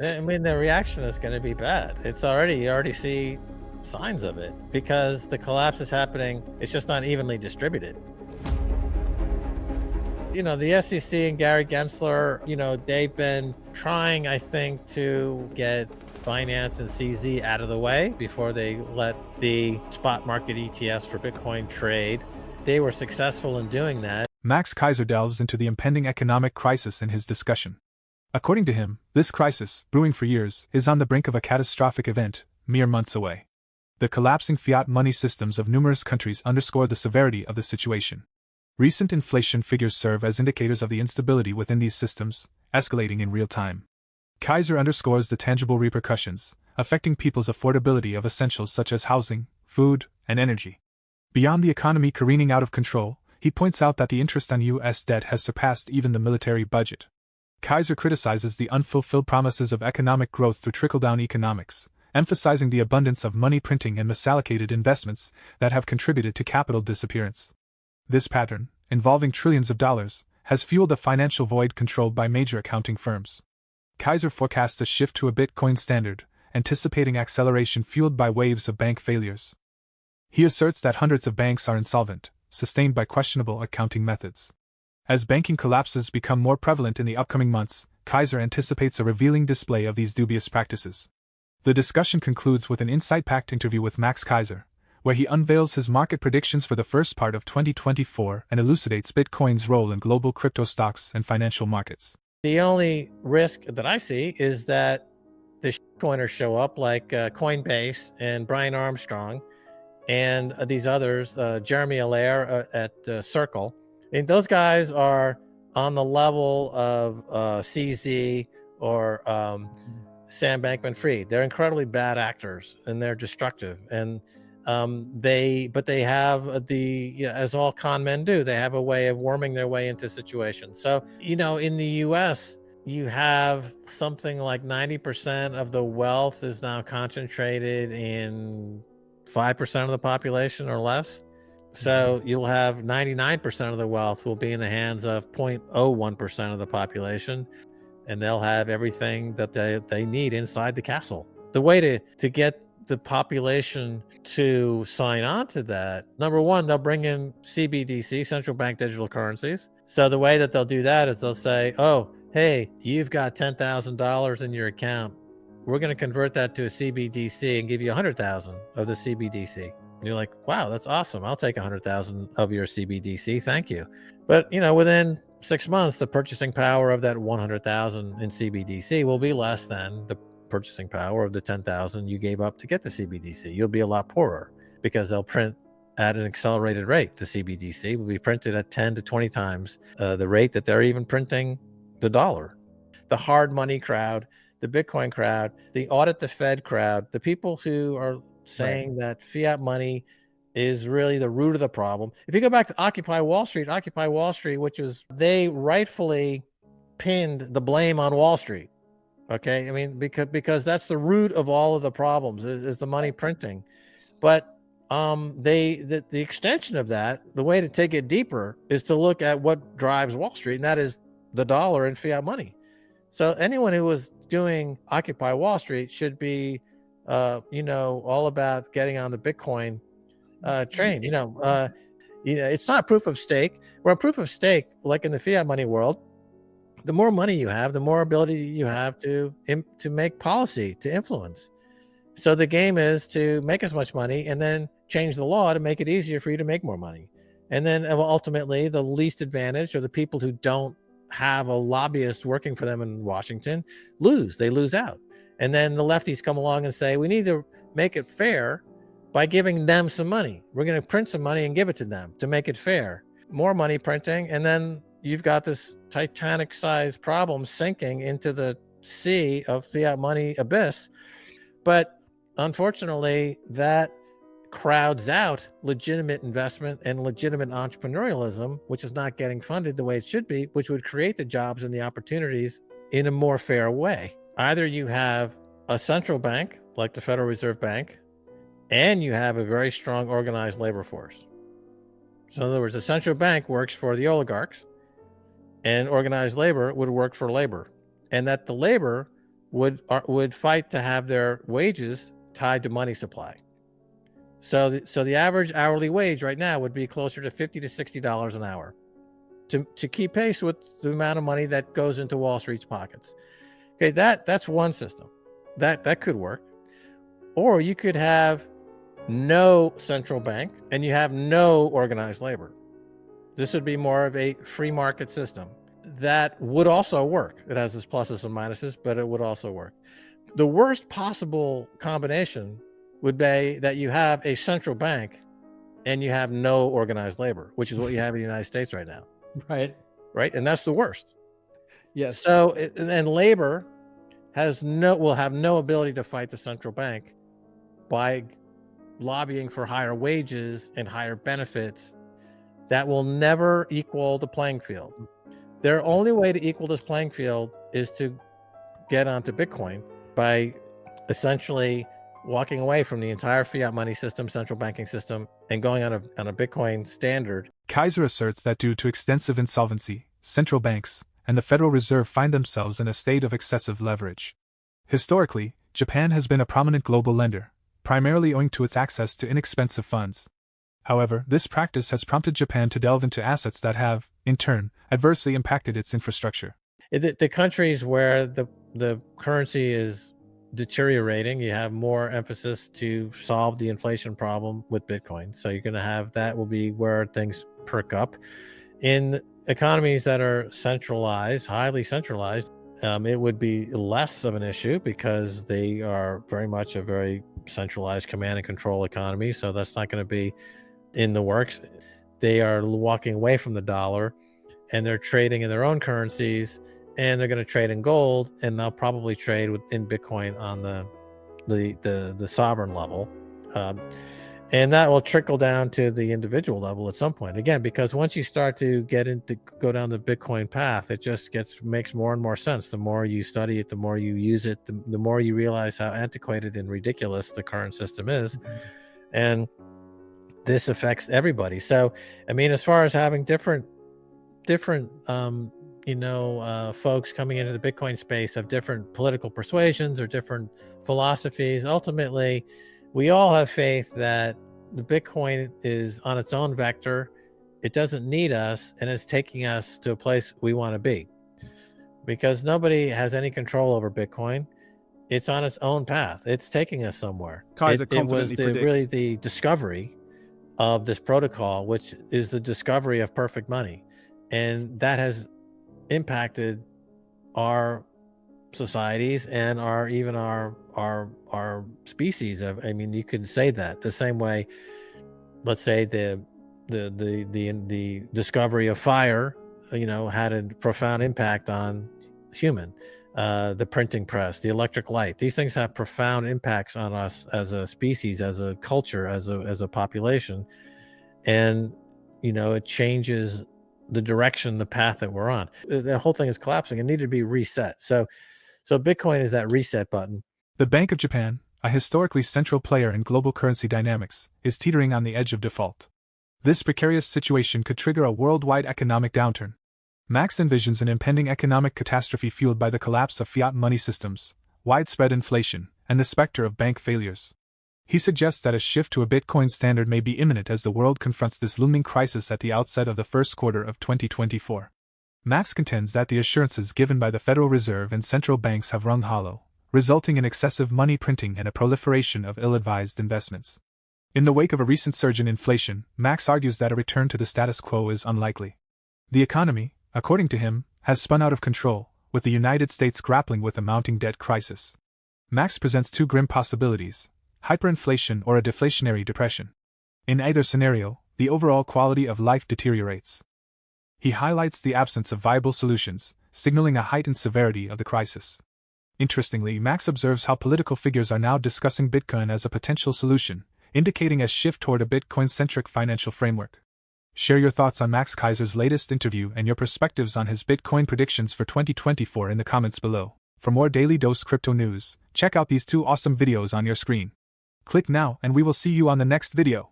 I mean, the reaction is going to be bad. You already see signs of it because the collapse is happening. It's just not evenly distributed. The SEC and Gary Gensler, they've been trying, I think, to get Binance and CZ out of the way before they let the spot market ETFs for Bitcoin trade. They were successful in doing that. Max Keiser delves into the impending economic crisis in his discussion. According to him, this crisis, brewing for years, is on the brink of a catastrophic event, mere months away. The collapsing fiat money systems of numerous countries underscore the severity of the situation. Recent inflation figures serve as indicators of the instability within these systems, escalating in real time. Keiser underscores the tangible repercussions, affecting people's affordability of essentials such as housing, food, and energy. Beyond the economy careening out of control, he points out that the interest on U.S. debt has surpassed even the military budget. Keiser criticizes the unfulfilled promises of economic growth through trickle-down economics, emphasizing the abundance of money printing and misallocated investments that have contributed to capital disappearance. This pattern, involving trillions of dollars, has fueled a financial void controlled by major accounting firms. Keiser forecasts a shift to a Bitcoin standard, anticipating acceleration fueled by waves of bank failures. He asserts that hundreds of banks are insolvent, sustained by questionable accounting methods. As banking collapses become more prevalent in the upcoming months, Keiser anticipates a revealing display of these dubious practices. The discussion concludes with an insight-packed interview with Max Keiser, where he unveils his market predictions for the first part of 2024 and elucidates Bitcoin's role in global crypto stocks and financial markets. The only risk that I see is that the coiners show up like Coinbase and Brian Armstrong and these others, Jeremy Allaire at Circle. And those guys are on the level of CZ or Sam Bankman-Fried. They're incredibly bad actors and they're destructive. And they have as all con men do, they have a way of worming their way into situations. So, in the US, you have something like 90% of the wealth is now concentrated in 5% of the population or less. So you'll have 99% of the wealth will be in the hands of 0.01% of the population, and they'll have everything that they need inside the castle. The way to get the population to sign on to that, number one, they'll bring in CBDC, central bank digital currencies. So the way that they'll do that is they'll say, oh, hey, you've got $10,000 in your account. We're going to convert that to a CBDC and give you 100,000 of the CBDC. And you're like, wow, that's awesome. I'll take 100,000 of your CBDC. Thank you. But, within 6 months, the purchasing power of that 100,000 in CBDC will be less than the purchasing power of the 10,000 you gave up to get the CBDC. You'll be a lot poorer because they'll print at an accelerated rate. The CBDC will be printed at 10 to 20 times the rate that they're even printing the dollar. The hard money crowd, the Bitcoin crowd, the audit the Fed crowd, the people who are saying that fiat money is really the root of the problem. If you go back to Occupy Wall Street, which was, they rightfully pinned the blame on Wall Street. Okay, I mean, because that's the root of all of the problems is the money printing. But the extension of that, the way to take it deeper is to look at what drives Wall Street, and that is the dollar and fiat money. So anyone who was doing Occupy Wall Street should be, all about getting on the Bitcoin train. It's not proof of stake. Where proof of stake, like in the fiat money world, the more money you have, the more ability you have to make policy, to influence. So the game is to make as much money and then change the law to make it easier for you to make more money. And then ultimately, the least advantaged, or the people who don't have a lobbyist working for them in Washington, they lose out. And then the lefties come along and say, we need to make it fair by giving them some money. We're going to print some money and give it to them to make it fair. More money printing, and then you've got this Titanic-sized problem sinking into the sea of fiat money abyss. But unfortunately, that crowds out legitimate investment and legitimate entrepreneurialism, which is not getting funded the way it should be, which would create the jobs and the opportunities in a more fair way. Either you have a central bank like the Federal Reserve Bank, and you have a very strong organized labor force. So in other words, the central bank works for the oligarchs, and organized labor would work for labor, and that the labor would fight to have their wages tied to money supply. So the average hourly wage right now would be closer to $50 to $60 an hour to keep pace with the amount of money that goes into Wall Street's pockets. Okay, that's one system. That could work. Or you could have no central bank and you have no organized labor. This would be more of a free market system. That would also work. It has its pluses and minuses, but it would also work. The worst possible combination would be that you have a central bank and you have no organized labor, which is what you have in the United States right now. Right. Right. And that's the worst. Yes. So, and labor will have no ability to fight the central bank by lobbying for higher wages and higher benefits. That will never equal the playing field. Their only way to equal this playing field is to get onto Bitcoin by essentially walking away from the entire fiat money system, central banking system, and going on a Bitcoin standard. Keiser asserts that due to extensive insolvency, central banks and the Federal Reserve find themselves in a state of excessive leverage. Historically, Japan has been a prominent global lender, primarily owing to its access to inexpensive funds. However, this practice has prompted Japan to delve into assets that have, in turn, adversely impacted its infrastructure. The countries where the currency is deteriorating, you have more emphasis to solve the inflation problem with Bitcoin. So you're going to have that will be where things perk up. In economies that are centralized, highly centralized, it would be less of an issue because they are very much a very centralized command and control economy. So that's not going to be in the works. They are walking away from the dollar and they're trading in their own currencies, and they're going to trade in gold, and they'll probably trade in Bitcoin on the sovereign level. And that will trickle down to the individual level at some point. Again, because once you start to go down the Bitcoin path, it just makes more and more sense. The more you study it, the more you use it, the more you realize how antiquated and ridiculous the current system is. And this affects everybody. So, I mean, as far as having different folks coming into the Bitcoin space of different political persuasions or different philosophies, ultimately, we all have faith that the Bitcoin is on its own vector. It doesn't need us, and it's taking us to a place we want to be, because nobody has any control over Bitcoin. It's on its own path. It's taking us somewhere. Keiser it was confidently predicts. really the discovery of this protocol, which is the discovery of perfect money. And that has impacted our societies and our species. I mean, you could say that the same way. Let's say the discovery of fire, had a profound impact on human. The printing press, the electric light. These things have profound impacts on us as a species, as a culture, as a population, and it changes the direction, the path that we're on. The whole thing is collapsing. It needed to be reset. So Bitcoin is that reset button. The Bank of Japan, a historically central player in global currency dynamics, is teetering on the edge of default. This precarious situation could trigger a worldwide economic downturn. Max envisions an impending economic catastrophe fueled by the collapse of fiat money systems, widespread inflation, and the specter of bank failures. He suggests that a shift to a Bitcoin standard may be imminent as the world confronts this looming crisis at the outset of the first quarter of 2024. Max contends that the assurances given by the Federal Reserve and central banks have rung hollow, resulting in excessive money printing and a proliferation of ill-advised investments. In the wake of a recent surge in inflation, Max argues that a return to the status quo is unlikely. The economy, according to him, has spun out of control, with the United States grappling with a mounting debt crisis. Max presents two grim possibilities: hyperinflation or a deflationary depression. In either scenario, the overall quality of life deteriorates. He highlights the absence of viable solutions, signaling a heightened severity of the crisis. Interestingly, Max observes how political figures are now discussing Bitcoin as a potential solution, indicating a shift toward a Bitcoin-centric financial framework. Share your thoughts on Max Keiser's latest interview and your perspectives on his Bitcoin predictions for 2024 in the comments below. For more Daily Dose Crypto news, check out these two awesome videos on your screen. Click now and we will see you on the next video.